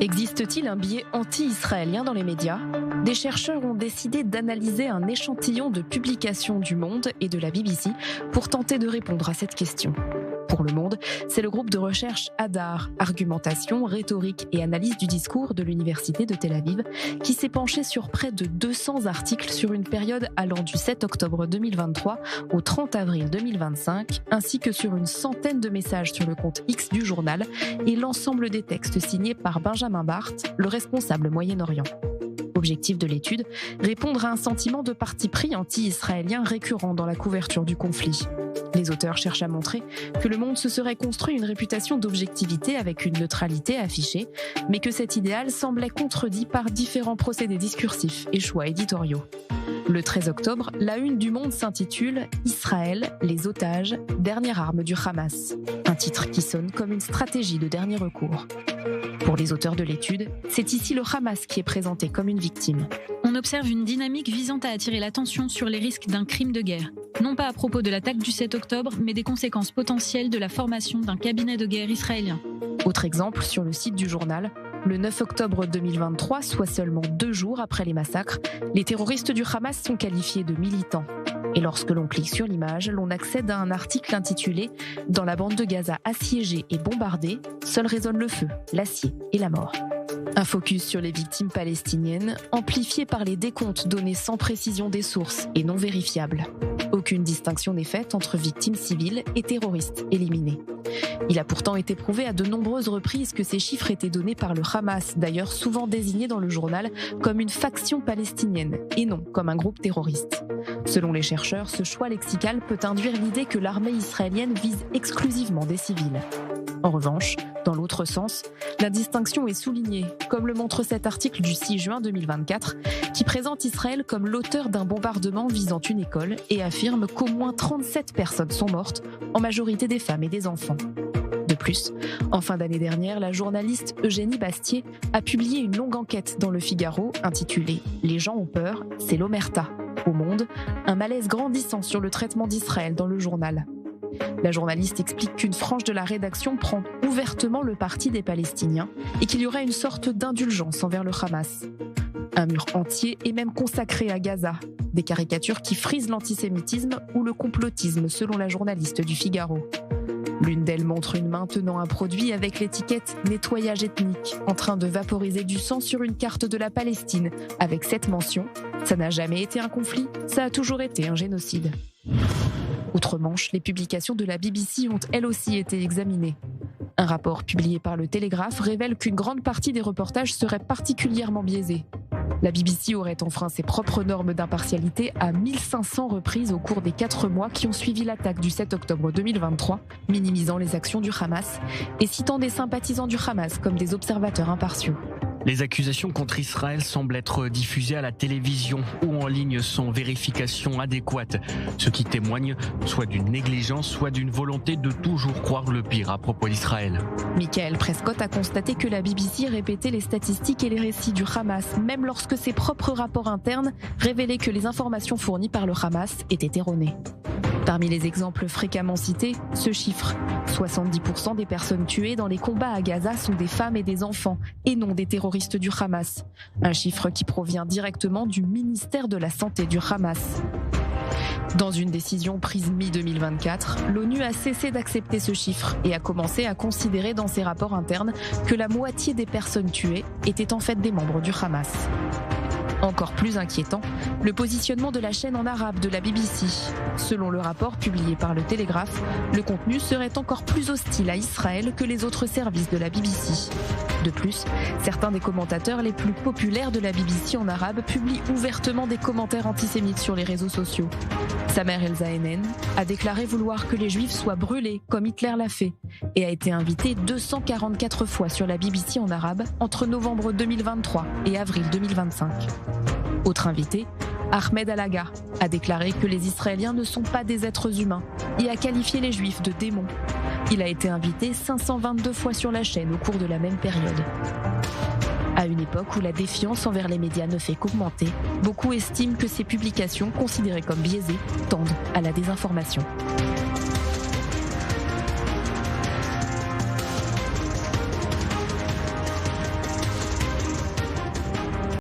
Existe-t-il un biais anti-israélien dans les médias ? Des chercheurs ont décidé d'analyser un échantillon de publications du Monde et de la BBC pour tenter de répondre à cette question. Pour Le Monde, c'est le groupe de recherche Hadar, argumentation, rhétorique et analyse du discours de l'Université de Tel Aviv, qui s'est penché sur près de 200 articles sur une période allant du 7 octobre 2023 au 30 avril 2025, ainsi que sur une centaine de messages sur le compte X du journal et l'ensemble des textes signés par Benjamin Barth, le responsable Moyen-Orient. Objectif de l'étude, répondre à un sentiment de parti pris anti-israélien récurrent dans la couverture du conflit. Les auteurs cherchent à montrer que Le Monde se serait construit une réputation d'objectivité avec une neutralité affichée, mais que cet idéal semblait contredit par différents procédés discursifs et choix éditoriaux. Le 13 octobre, la une du Monde s'intitule « Israël, les otages, dernière arme du Hamas », un titre qui sonne comme une stratégie de dernier recours. Pour les auteurs de l'étude, c'est ici le Hamas qui est présenté comme une victime. On observe une dynamique visant à attirer l'attention sur les risques d'un crime de guerre. Non pas à propos de l'attaque du 7 octobre, mais des conséquences potentielles de la formation d'un cabinet de guerre israélien. Autre exemple, sur le site du journal, le 9 octobre 2023, soit seulement 2 jours après les massacres, les terroristes du Hamas sont qualifiés de militants. Et lorsque l'on clique sur l'image, l'on accède à un article intitulé « Dans la bande de Gaza assiégée et bombardée, seul résonne le feu, l'acier et la mort ». Un focus sur les victimes palestiniennes, amplifié par les décomptes donnés sans précision des sources et non vérifiables. Aucune distinction n'est faite entre victimes civiles et terroristes éliminés. Il a pourtant été prouvé à de nombreuses reprises que ces chiffres étaient donnés par le Hamas, d'ailleurs souvent désigné dans le journal comme une faction palestinienne et non comme un groupe terroriste. Selon les chercheurs, ce choix lexical peut induire l'idée que l'armée israélienne vise exclusivement des civils. En revanche, dans l'autre sens, la distinction est soulignée, comme le montre cet article du 6 juin 2024, qui présente Israël comme l'auteur d'un bombardement visant une école et affirme qu'au moins 37 personnes sont mortes, en majorité des femmes et des enfants. De plus, en fin d'année dernière, la journaliste Eugénie Bastier a publié une longue enquête dans Le Figaro intitulée « Les gens ont peur, c'est l'omerta ». Au Monde, un malaise grandissant sur le traitement d'Israël dans le journal. La journaliste explique qu'une frange de la rédaction prend ouvertement le parti des Palestiniens et qu'il y aurait une sorte d'indulgence envers le Hamas. Un mur entier est même consacré à Gaza, des caricatures qui frisent l'antisémitisme ou le complotisme selon la journaliste du Figaro. L'une d'elles montre une main tenant un produit avec l'étiquette « nettoyage ethnique » en train de vaporiser du sang sur une carte de la Palestine avec cette mention « ça n'a jamais été un conflit, ça a toujours été un génocide ». Outre-Manche, les publications de la BBC ont elles aussi été examinées. Un rapport publié par le Télégraphe révèle qu'une grande partie des reportages serait particulièrement biaisée. La BBC aurait enfreint ses propres normes d'impartialité à 1500 reprises au cours des 4 mois qui ont suivi l'attaque du 7 octobre 2023, minimisant les actions du Hamas et citant des sympathisants du Hamas comme des observateurs impartiaux. Les accusations contre Israël semblent être diffusées à la télévision ou en ligne sans vérification adéquate, ce qui témoigne soit d'une négligence, soit d'une volonté de toujours croire le pire à propos d'Israël. Michael Prescott a constaté que la BBC répétait les statistiques et les récits du Hamas, même lorsque ses propres rapports internes révélaient que les informations fournies par le Hamas étaient erronées. Parmi les exemples fréquemment cités, ce chiffre. 70% des personnes tuées dans les combats à Gaza sont des femmes et des enfants, et non des terroristes du Hamas. Un chiffre qui provient directement du ministère de la Santé du Hamas. Dans une décision prise mi-2024, l'ONU a cessé d'accepter ce chiffre et a commencé à considérer dans ses rapports internes que la moitié des personnes tuées étaient en fait des membres du Hamas. Encore plus inquiétant, le positionnement de la chaîne en arabe de la BBC. Selon le rapport publié par le Télégraphe, le contenu serait encore plus hostile à Israël que les autres services de la BBC. De plus, certains des commentateurs les plus populaires de la BBC en arabe publient ouvertement des commentaires antisémites sur les réseaux sociaux. Samer El-Zaenen a déclaré vouloir que les Juifs soient brûlés, comme Hitler l'a fait, et a été invité 244 fois sur la BBC en arabe entre novembre 2023 et avril 2025. Autre invité, Ahmed Alaga a déclaré que les Israéliens ne sont pas des êtres humains et a qualifié les Juifs de démons. Il a été invité 522 fois sur la chaîne au cours de la même période. À une époque où la défiance envers les médias ne fait qu'augmenter, beaucoup estiment que ces publications, considérées comme biaisées, tendent à la désinformation.